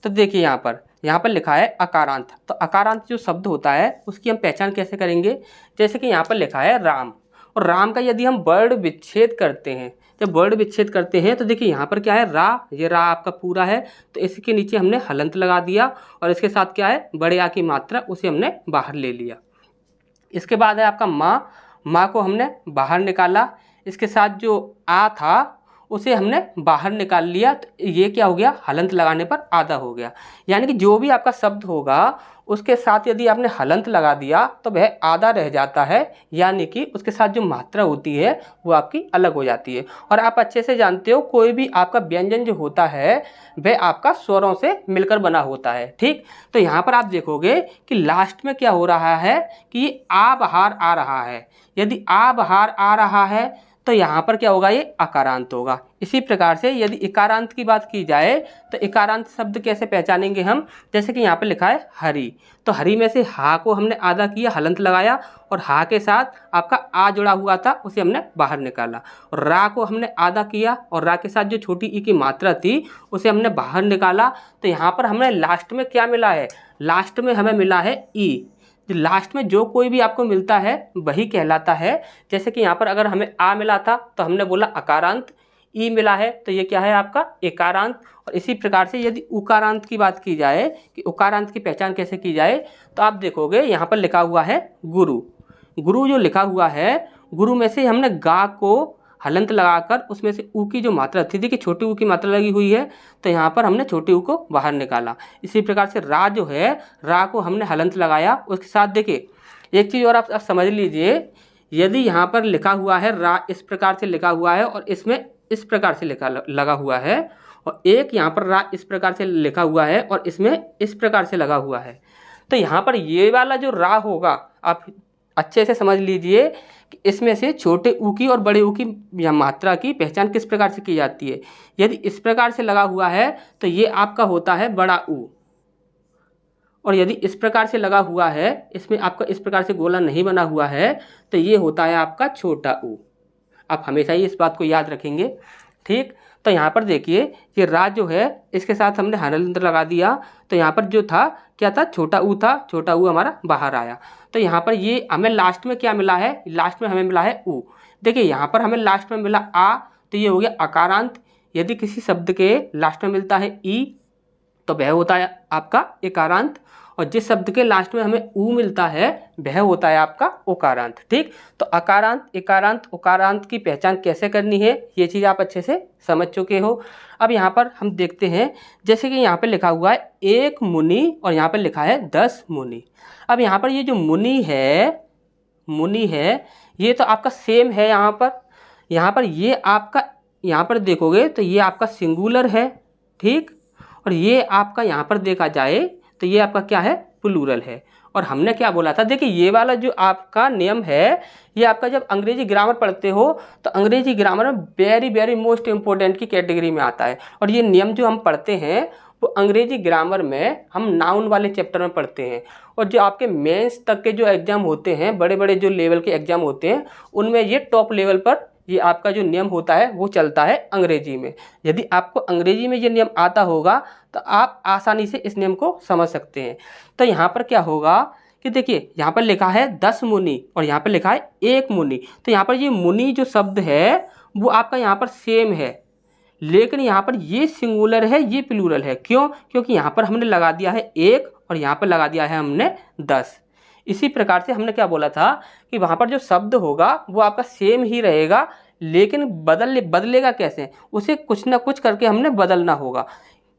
तो देखिए यहाँ पर लिखा है अकारांत। तो अकारांत जो शब्द होता है उसकी हम पहचान कैसे करेंगे। जैसे कि यहाँ पर लिखा है राम, और राम का यदि हम वर्ण विच्छेद करते हैं, जब वर्ण विच्छेद करते हैं तो देखिए यहाँ पर क्या है, रा, ये रा आपका पूरा है तो इसके नीचे हमने हलंत लगा दिया और इसके साथ क्या है, बड़े आ की मात्रा, उसे हमने बाहर ले लिया। इसके बाद है आपका माँ, माँ को हमने बाहर निकाला, इसके साथ जो आ था उसे हमने बाहर निकाल लिया, तो ये क्या हो गया, हलंत लगाने पर आधा हो गया। यानी कि जो भी आपका शब्द होगा उसके साथ यदि आपने हलंत लगा दिया तो वह आधा रह जाता है, यानी कि उसके साथ जो मात्रा होती है वो आपकी अलग हो जाती है। और आप अच्छे से जानते हो कोई भी आपका व्यंजन जो होता है वह आपका स्वरों से मिलकर बना होता है, ठीक। तो यहाँ पर आप देखोगे कि लास्ट में क्या हो रहा है कि ये आ बाहर आ रहा है, यदि आ बाहर आ रहा है तो यहाँ पर क्या होगा, ये अकारांत होगा। इसी प्रकार से यदि इकारांत की बात की जाए तो इकारांत शब्द कैसे पहचानेंगे हम, जैसे कि यहाँ पर लिखा है हरी, तो हरी में से हा को हमने आधा किया, हलंत लगाया और हा के साथ आपका आ जुड़ा हुआ था उसे हमने बाहर निकाला, और रा को हमने आधा किया और रा के साथ जो छोटी ई की मात्रा थी उसे हमने बाहर निकाला। तो यहाँ पर हमने लास्ट में क्या मिला है, लास्ट में हमें मिला है ई। लास्ट में जो कोई भी आपको मिलता है वही कहलाता है। जैसे कि यहाँ पर अगर हमें आ मिला था तो हमने बोला अकारांत, ई मिला है तो ये क्या है आपका एकारांत। और इसी प्रकार से यदि उकारांत की बात की जाए कि उकारांत की पहचान कैसे की जाए, तो आप देखोगे यहाँ पर लिखा हुआ है गुरु, गुरु जो लिखा हुआ है, गुरु में से हमने गा को हलंत लगाकर उसमें से ऊ की जो मात्रा थी, देखिए छोटी ऊ की मात्रा लगी हुई है तो यहाँ पर हमने छोटी ऊ को बाहर निकाला। इसी प्रकार से रा जो है, रा को हमने हलंत लगाया, उसके साथ देखिए एक चीज़ और आप समझ लीजिए, यदि यहाँ पर लिखा हुआ है रा इस प्रकार से लिखा हुआ है और इसमें इस प्रकार से लगा हुआ है, और एक यहाँ पर रा इस प्रकार से लिखा हुआ है और इसमें इस प्रकार से लगा हुआ है, तो यहाँ पर ये वाला जो रा होगा आप अच्छे से समझ लीजिए कि इसमें से छोटे ऊ की और बड़े ऊ की या मात्रा की पहचान किस प्रकार से की जाती है। यदि इस प्रकार से लगा हुआ है तो ये आपका होता है बड़ा ऊ, और यदि इस प्रकार से लगा हुआ है, इसमें आपका इस प्रकार से गोला नहीं बना हुआ है, तो ये होता है आपका छोटा ऊ। आप हमेशा ही इस बात को याद रखेंगे, ठीक। तो यहाँ पर देखिए ये रा जो है इसके साथ हमने हलंत लगा दिया, तो यहाँ पर जो था क्या था, छोटा ऊ था, छोटा ऊ हमारा बाहर आया। तो यहाँ पर ये हमें लास्ट में क्या मिला है, लास्ट में हमें मिला है ऊ। देखिए यहाँ पर हमें लास्ट में मिला आ, तो ये हो गया अकारांत। यदि किसी शब्द के लास्ट में मिलता है ई तो वह होता है आपका एकारांत, और जिस शब्द के लास्ट में हमें ऊ मिलता है वह होता है आपका ओकारांत, ठीक। तो अकारांत, एकारांत, ओकारांत की पहचान कैसे करनी है ये चीज़ आप अच्छे से समझ चुके हो। अब यहाँ पर हम देखते हैं, जैसे कि यहाँ पर लिखा हुआ है एक मुनि और यहाँ पर लिखा है 10 मुनि। अब यहाँ पर ये जो मुनि है ये तो आपका सेम है, यहाँ पर ये आपका, यहाँ पर देखोगे तो ये आपका सिंगुलर है, ठीक। और ये आपका यहाँ पर देखा जाए तो ये आपका क्या है, प्लूरल है। और हमने क्या बोला था, देखिए ये वाला जो आपका नियम है ये आपका जब अंग्रेजी ग्रामर पढ़ते हो तो अंग्रेजी ग्रामर में वेरी वेरी मोस्ट इम्पोर्टेंट की कैटेगरी में आता है। और ये नियम जो हम पढ़ते हैं वो अंग्रेजी ग्रामर में हम नाउन वाले चैप्टर में पढ़ते हैं, और जो आपके मेंस तक के जो एग्जाम होते हैं, बड़े बड़े जो लेवल के एग्जाम होते हैं, उनमें ये टॉप लेवल पर ये आपका जो नियम होता है वो चलता है अंग्रेजी में। यदि आपको अंग्रेजी में ये नियम आता होगा तो आप आसानी से इस नियम को समझ सकते हैं। तो यहाँ पर क्या होगा कि देखिए यहाँ पर लिखा है 10 मुनि और यहाँ पर लिखा है एक मुनि, तो यहाँ पर ये मुनि जो शब्द है वो आपका यहाँ पर सेम है, लेकिन यहाँ पर ये सिंगुलर है, ये प्लूरल है। क्यों? क्योंकि यहाँ पर हमने लगा दिया है एक और यहाँ पर लगा दिया है हमने 10। इसी प्रकार से हमने क्या बोला था कि वहाँ पर जो शब्द होगा वो आपका सेम ही रहेगा, लेकिन बदलेगा कैसे, उसे कुछ ना कुछ करके हमने बदलना होगा।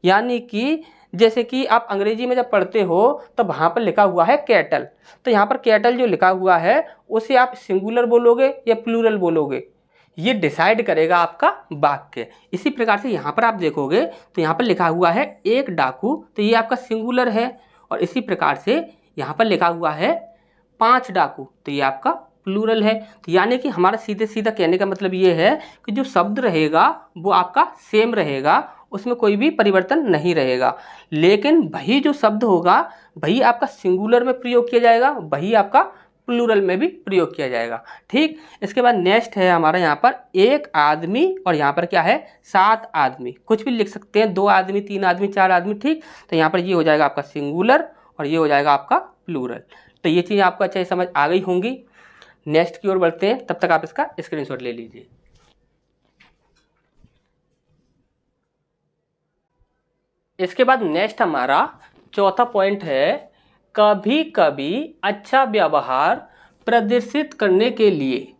यानी कि जैसे कि आप अंग्रेजी में जब पढ़ते हो तो वहाँ पर लिखा हुआ है कैटल, तो यहाँ पर कैटल जो लिखा हुआ है उसे आप सिंगुलर बोलोगे या प्लूरल बोलोगे, ये डिसाइड करेगा आपका वाक्य। इसी प्रकार से यहाँ पर आप देखोगे तो यहाँ पर लिखा हुआ है एक डाकू, तो ये आपका सिंगुलर है, और इसी प्रकार से यहाँ पर लिखा हुआ है 5 डाकू, तो ये आपका प्लूरल है। तो यानी कि हमारा सीधे सीधा कहने का मतलब ये है कि जो शब्द रहेगा वो आपका सेम रहेगा, उसमें कोई भी परिवर्तन नहीं रहेगा, लेकिन वही जो शब्द होगा वही आपका सिंगुलर में प्रयोग किया जाएगा, वही आपका प्लूरल में भी प्रयोग किया जाएगा, ठीक। इसके बाद नेक्स्ट है हमारा यहाँ पर एक आदमी, और यहाँ पर क्या है 7 आदमी, कुछ भी लिख सकते हैं, 2 आदमी, 3 आदमी, 4 आदमी, ठीक। तो यहाँ पर ये हो जाएगा आपका सिंगुलर और ये हो जाएगा आपका प्लूरल। तो ये चीज़ आपको अच्छे से समझ आ गई होंगी। नेक्स्ट की ओर बढ़ते हैं, तब तक आप इसका स्क्रीनशॉट ले लीजिए। इसके बाद नेक्स्ट हमारा चौथा पॉइंट है, कभी कभी अच्छा व्यवहार प्रदर्शित करने के लिए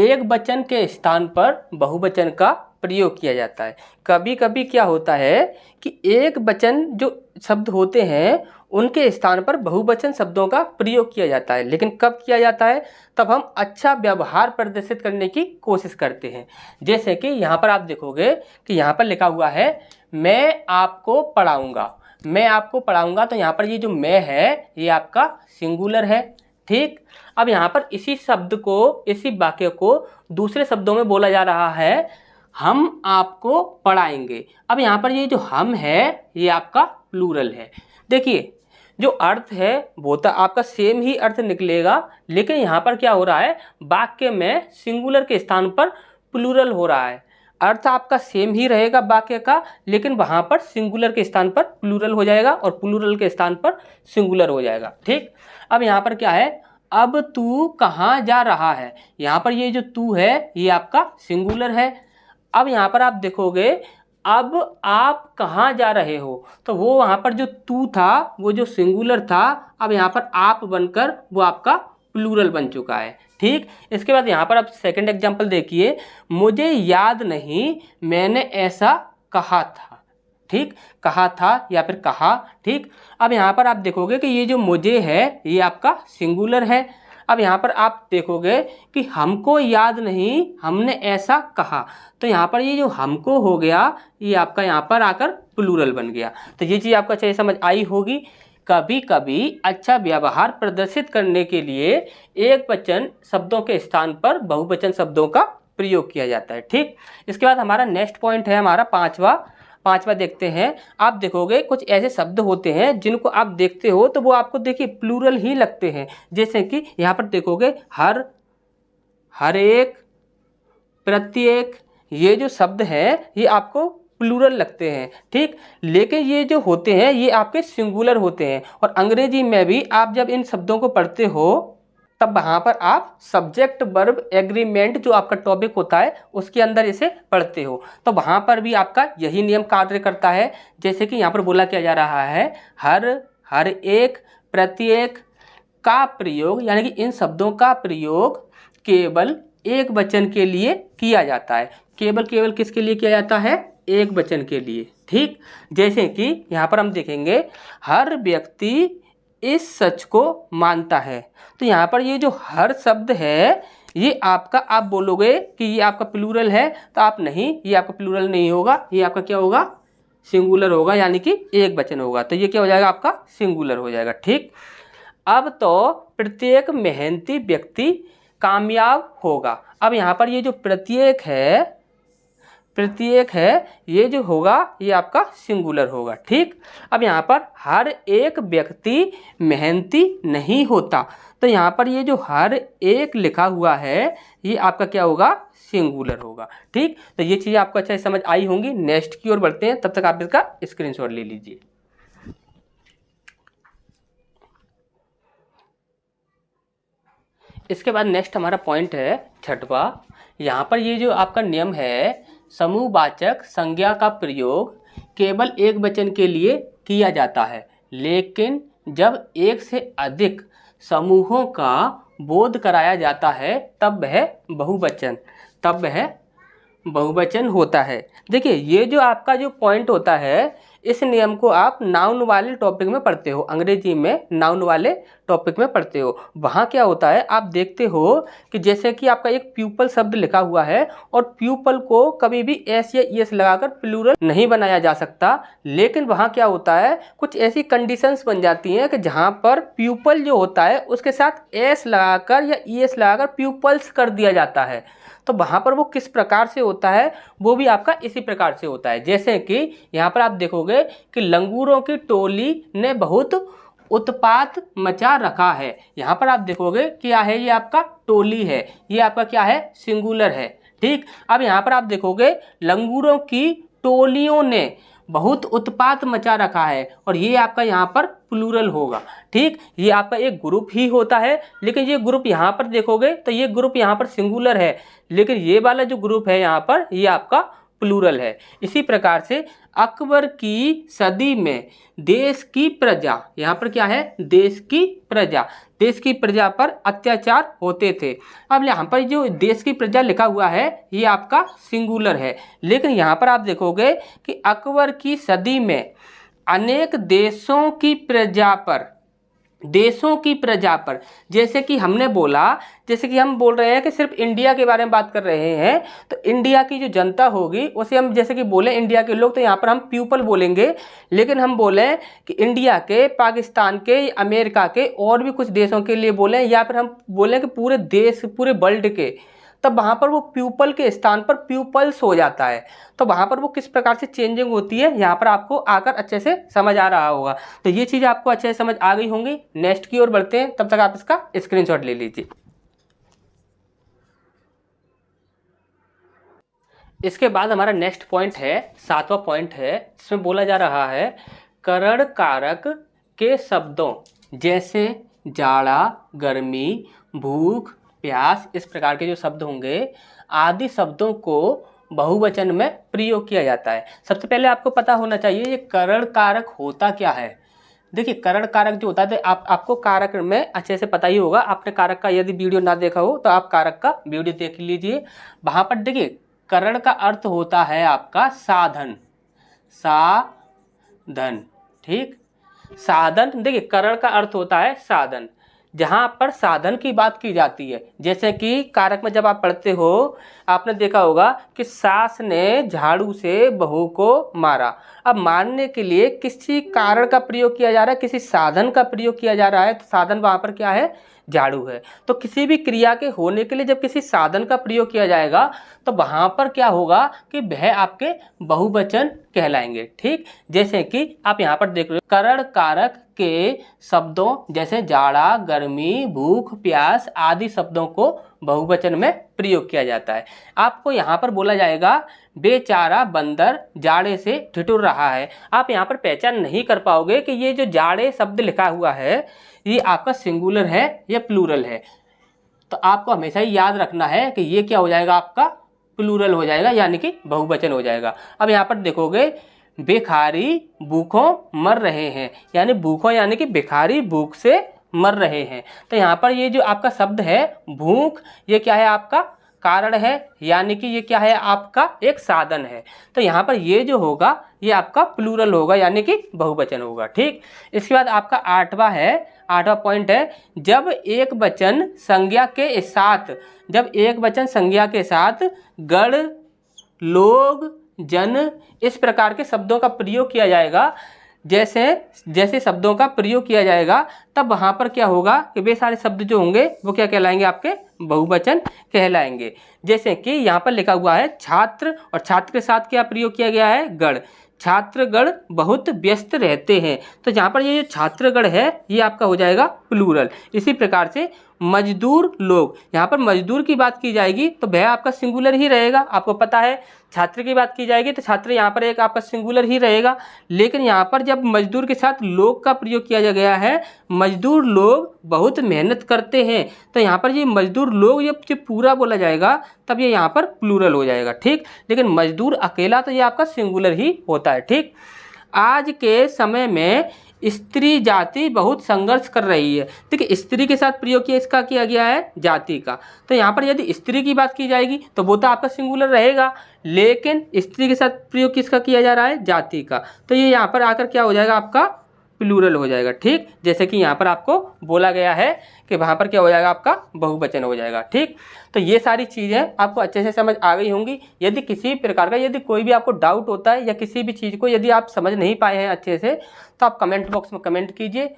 एक वचन के स्थान पर बहुवचन का प्रयोग किया जाता है। कभी कभी क्या होता है कि एक वचन जो शब्द होते हैं उनके स्थान पर बहुवचन शब्दों का प्रयोग किया जाता है, लेकिन कब किया जाता है, तब हम अच्छा व्यवहार प्रदर्शित करने की कोशिश करते हैं। जैसे कि यहाँ पर आप देखोगे कि यहाँ पर लिखा हुआ है मैं आपको पढ़ाऊँगा, मैं आपको पढ़ाऊँगा, तो यहाँ पर ये जो मैं है ये आपका सिंगुलर है। ठीक, अब यहाँ पर इसी शब्द को, इसी वाक्य को दूसरे शब्दों में बोला जा रहा है, हम आपको पढ़ाएंगे। अब यहाँ पर ये जो हम है ये आपका प्लूरल है। देखिए जो अर्थ है वो तो आपका सेम ही अर्थ निकलेगा, लेकिन यहाँ पर क्या हो रहा है, वाक्य में सिंगुलर के स्थान पर प्लूरल हो रहा है। अर्थ आपका सेम ही रहेगा वाक्य का, लेकिन वहाँ पर सिंगुलर के स्थान पर प्लूरल हो जाएगा और प्लूरल के स्थान पर सिंगुलर हो जाएगा। ठीक, अब यहाँ पर क्या है, अब तू कहाँ जा रहा है, यहाँ पर ये जो तू है ये आपका सिंगुलर है। अब यहाँ पर आप देखोगे अब आप कहाँ जा रहे हो, तो वो वहाँ पर जो तू था वो जो सिंगुलर था, अब यहाँ पर आप बनकर वो आपका प्लूरल बन चुका है। ठीक, इसके बाद यहाँ पर आप सेकंड एग्जांपल देखिए, मुझे याद नहीं मैंने ऐसा कहा था। ठीक, कहा था या फिर कहा। ठीक, अब यहाँ पर आप देखोगे कि ये जो मुझे है ये आपका सिंगुलर है। अब यहाँ पर आप देखोगे कि हमको याद नहीं हमने ऐसा कहा, तो यहाँ पर ये जो हमको हो गया ये आपका यहाँ पर आकर प्लूरल बन गया। तो ये चीज़ आपको अच्छे से समझ आई होगी। कभी कभी अच्छा व्यवहार प्रदर्शित करने के लिए एक वचन शब्दों के स्थान पर बहुवचन शब्दों का प्रयोग किया जाता है। ठीक, इसके बाद हमारा नेक्स्ट पॉइंट है हमारा पांचवा देखते हैं। आप देखोगे कुछ ऐसे शब्द होते हैं जिनको आप देखते हो तो वो आपको देखिए प्लूरल ही लगते हैं। जैसे कि यहाँ पर देखोगे हर, हर एक, प्रत्येक, ये जो शब्द हैं ये आपको प्लूरल लगते हैं। ठीक, लेकिन ये जो होते हैं ये आपके सिंगुलर होते हैं। और अंग्रेजी में भी आप जब इन शब्दों को पढ़ते हो तब वहाँ पर आप सब्जेक्ट वर्ब एग्रीमेंट जो आपका टॉपिक होता है उसके अंदर इसे पढ़ते हो, तो वहाँ पर भी आपका यही नियम कार्य करता है। जैसे कि यहाँ पर बोला क्या जा रहा है, हर, हर एक, प्रत्येक का प्रयोग, यानी कि इन शब्दों का प्रयोग केवल एक वचन के लिए किया जाता है। केवल किसके लिए किया जाता है, एक वचन के लिए। ठीक, जैसे कि यहाँ पर हम देखेंगे हर व्यक्ति इस सच को मानता है, तो यहाँ पर ये जो हर शब्द है ये आपका, आप बोलोगे कि ये आपका प्लूरल है, तो आप नहीं, ये आपका प्लूरल नहीं होगा, ये आपका क्या होगा, सिंगुलर होगा, यानी कि एक वचन होगा। तो ये क्या हो जाएगा, आपका सिंगुलर हो जाएगा। ठीक, अब तो प्रत्येक मेहनती व्यक्ति कामयाब होगा। अब यहाँ पर ये जो प्रत्येक है ये जो होगा ये आपका सिंगुलर होगा। ठीक, अब यहाँ पर हर एक व्यक्ति मेहनती नहीं होता, तो यहाँ पर ये जो हर एक लिखा हुआ है ये आपका क्या होगा, सिंगुलर होगा। ठीक, तो ये चीज़ आपको अच्छा समझ आई होंगी। नेक्स्ट की ओर बढ़ते हैं, तब तक आप इसका स्क्रीनशॉट ले लीजिए। इसके बाद नेक्स्ट हमारा पॉइंट है छठवा। यहाँ पर ये जो आपका नियम है, समूहवाचक संज्ञा का प्रयोग केवल एक वचन के लिए किया जाता है, लेकिन जब एक से अधिक समूहों का बोध कराया जाता है तब वह बहुवचन होता है। देखिए ये जो आपका जो पॉइंट होता है, इस नियम को आप नाउन वाले टॉपिक में पढ़ते हो, अंग्रेजी में नाउन वाले टॉपिक में पढ़ते हो। वहाँ क्या होता है, आप देखते हो कि जैसे कि आपका एक प्यूपल शब्द लिखा हुआ है और प्यूपल को कभी भी एस या ईएस लगाकर प्लूरल नहीं बनाया जा सकता, लेकिन वहाँ क्या होता है, कुछ ऐसी कंडीशंस बन जाती हैं कि जहाँ पर प्यूपल जो होता है उसके साथ एस लगाकर या ईएस लगाकर प्यूपल्स कर दिया जाता है। तो वहाँ पर वो किस प्रकार से होता है, वो भी आपका इसी प्रकार से होता है। जैसे कि यहाँ पर आप देखोगे कि लंगूरों की टोली ने बहुत उत्पात मचा रखा है। यहाँ पर आप देखोगे क्या है, ये आपका टोली है, ये आपका क्या है, सिंगुलर है। ठीक, अब यहाँ पर आप देखोगे लंगूरों की टोलियों ने बहुत उत्पात मचा रखा है, और ये आपका यहाँ पर प्लूरल होगा। ठीक, ये आपका एक ग्रुप ही होता है, लेकिन ये ग्रुप यहाँ पर देखोगे तो ये ग्रुप यहाँ पर सिंगुलर है, लेकिन ये वाला जो ग्रुप है यहाँ पर ये आपका प्लूरल है। इसी प्रकार से अकबर की सदी में देश की प्रजा, यहाँ पर क्या है, देश की प्रजा पर अत्याचार होते थे। अब यहाँ पर जो देश की प्रजा लिखा हुआ है ये आपका सिंगुलर है, लेकिन यहाँ पर आप देखोगे कि अकबर की सदी में अनेक देशों की प्रजा पर, जैसे कि हमने बोला, जैसे कि हम बोल रहे हैं कि सिर्फ इंडिया के बारे में बात कर रहे हैं, तो इंडिया की जो जनता होगी उसे हम जैसे कि बोले इंडिया के लोग, तो यहाँ पर हम पीपल बोलेंगे। लेकिन हम बोले कि इंडिया के, पाकिस्तान के, अमेरिका के और भी कुछ देशों के लिए बोलें, या फिर हम बोलें कि पूरे देश, पूरे वर्ल्ड के, तब वहाँ पर वो पीपल के स्थान पर पीपल्स हो जाता है। तो वहाँ पर वो किस प्रकार से चेंजिंग होती है यहाँ पर आपको आकर अच्छे से समझ आ रहा होगा। तो ये चीज़ आपको अच्छे से समझ आ गई होंगी। नेक्स्ट की ओर बढ़ते हैं, तब तक आप इसका स्क्रीनशॉट ले लीजिए। इसके बाद हमारा नेक्स्ट पॉइंट है, 7वां पॉइंट है, इसमें बोला जा रहा है करण कारक के शब्दों जैसे जाड़ा, गर्मी, भूख, प्यास, इस प्रकार के जो शब्द होंगे आदि शब्दों को बहुवचन में प्रयोग किया जाता है। सबसे पहले आपको पता होना चाहिए ये करण कारक होता क्या है। देखिए करण कारक जो होता है, तो आपको कारक में अच्छे से पता ही होगा। आपने कारक का यदि वीडियो ना देखा हो तो आप कारक का वीडियो देख लीजिए। वहाँ पर देखिए करण का अर्थ होता है आपका साधन, ठीक, साधन। देखिए करण का अर्थ होता है साधन, जहाँ पर साधन की बात की जाती है। जैसे कि कारक में जब आप पढ़ते हो, आपने देखा होगा कि सास ने झाड़ू से बहू को मारा। अब मारने के लिए किसी कारण का प्रयोग किया जा रहा है, किसी साधन का प्रयोग किया जा रहा है, तो साधन वहाँ पर क्या है, झाड़ू है। तो किसी भी क्रिया के होने के लिए जब किसी साधन का प्रयोग किया जाएगा तो वहाँ पर क्या होगा कि वह आपके बहुवचन कहलाएंगे। ठीक, जैसे कि आप यहाँ पर देख रहे हो करण कारक के शब्दों जैसे जाड़ा, गर्मी, भूख, प्यास आदि शब्दों को बहुवचन में प्रयोग किया जाता है। आपको यहाँ पर बोला जाएगा बेचारा बंदर जाड़े से ठिठुर रहा है। आप यहाँ पर पहचान नहीं कर पाओगे कि ये जो जाड़े शब्द लिखा हुआ है ये आपका सिंगुलर है या प्लूरल है। तो आपको हमेशा ही याद रखना है कि ये क्या हो जाएगा, आपका प्लूरल हो जाएगा, यानी कि बहुवचन हो जाएगा। अब यहाँ पर देखोगे भिखारी भूखों मर रहे हैं, यानी भूखों यानी कि भिखारी भूख से मर रहे हैं। तो यहाँ पर ये जो आपका शब्द है भूख, ये क्या है, आपका कारण है, यानी कि ये क्या है, आपका एक साधन है। तो यहाँ पर ये जो होगा ये आपका प्लूरल होगा, यानी कि बहुवचन होगा। ठीक, इसके बाद आपका 8वां पॉइंट है जब एक वचन संज्ञा के साथ गण, लोग, जन, इस प्रकार के शब्दों का प्रयोग किया जाएगा, जैसे शब्दों का प्रयोग किया जाएगा, तब वहाँ पर क्या होगा कि वे सारे शब्द जो होंगे वो क्या कहलाएंगे, आपके बहुवचन कहलाएंगे। जैसे कि यहाँ पर लिखा हुआ है छात्र, और छात्र के साथ क्या प्रयोग किया गया है, गण। छात्रगण बहुत व्यस्त रहते हैं, तो जहाँ पर ये जो छात्रगण है ये आपका हो जाएगा प्लूरल। इसी प्रकार से मजदूर लोग, यहाँ पर मजदूर की बात की जाएगी तो वह आपका सिंगुलर ही रहेगा। आपको पता है छात्र की बात की जाएगी तो छात्र यहाँ पर एक आपका सिंगुलर ही रहेगा। लेकिन यहाँ पर जब मजदूर के साथ लोग का प्रयोग किया गया है, मजदूर लोग बहुत मेहनत करते हैं, तो यहाँ पर ये मजदूर लोग जब पूरा बोला जाएगा तब ये यहाँ पर प्लूरल हो जाएगा। ठीक, लेकिन मजदूर अकेला तो ये आपका सिंगुलर ही होता है। ठीक, आज के समय में स्त्री जाति बहुत संघर्ष कर रही है। देखिए स्त्री के साथ प्रयोग इसका किया गया है जाति का, तो यहाँ पर यदि स्त्री की बात की जाएगी तो वो तो आपका सिंगुलर रहेगा, लेकिन स्त्री के साथ प्रयोग किसका किया जा रहा है, जाति का, तो ये यहाँ पर आकर क्या हो जाएगा, आपका प्लूरल हो जाएगा। ठीक, जैसे कि यहाँ पर आपको बोला गया है कि वहाँ पर क्या हो जाएगा, आपका बहुवचन हो जाएगा। ठीक, तो ये सारी चीज़ें आपको अच्छे से समझ आ गई होंगी। यदि किसी प्रकार का यदि कोई भी आपको डाउट होता है या किसी भी चीज़ को यदि आप समझ नहीं पाए हैं अच्छे से, तो आप कमेंट बॉक्स में कमेंट कीजिए,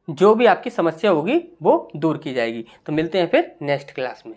जो भी आपकी समस्या होगी वो दूर की जाएगी। तो मिलते हैं फिर नेक्स्ट क्लास में।